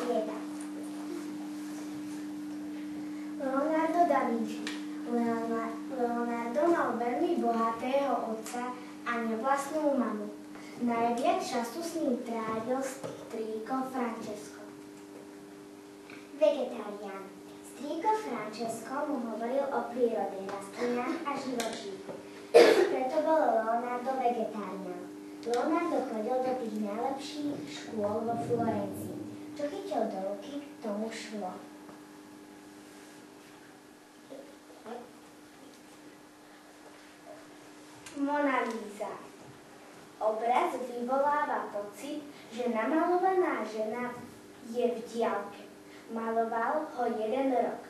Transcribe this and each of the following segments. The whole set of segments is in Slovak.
trieda. Leonardo da Vinci. Leonardo mal veľmi bohatého otca a nevlastnú mamu. Najviac času s ním trávil strýko Francesco. Vegetarián. Strýko Francesco mu hovoril o prírode, rastlinách a živočíchu. Preto bol Leonardo vegetarián. Leonardo chodil do tých najlepších škôl vo Florencii. Čo chytil do ruky, k tomu šlo. Mona Lisa. Obraz vyvoláva pocit, že namalovaná žena je v diaľke. Maloval ho 1 rok.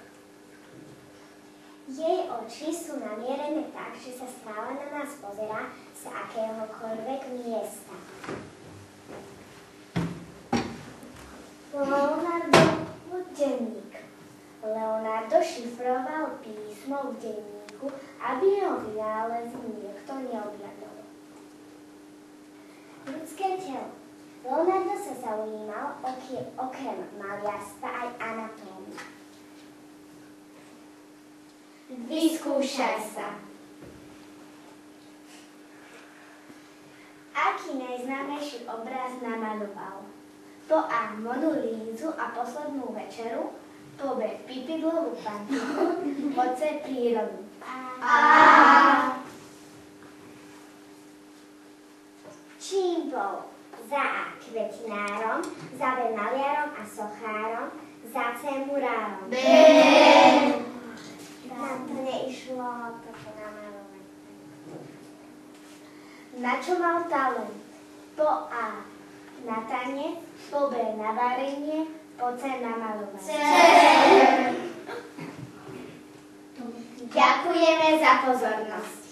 Jej oči sú namierené tak, že sa stále na nás pozerá z akéhokoľvek miesta. Leonardo denník. Leonardo šifroval písmo v denníku, aby jeho vynálezy niekto neodhľadol. Ľudské telo. Leonardo sa zaujímal okrem maliarstva aj anatómiu. Vyskúšaj sa. Aký najznámejší obraz namaloval? Po A. Monu Lízu a poslednú večeru, po B. Pipidlovú pantiku, po C. Prírodu. Čím bol? Za A. Kvetinárom, za B. Maliarom a sochárom, za C. Murárom. B. Nám to neišlo toto namalovať. Na čo mal talent? Po A. Na tanec, po B. Na varenie, po C. Na malovanie. C. Ďakujeme za pozornosť.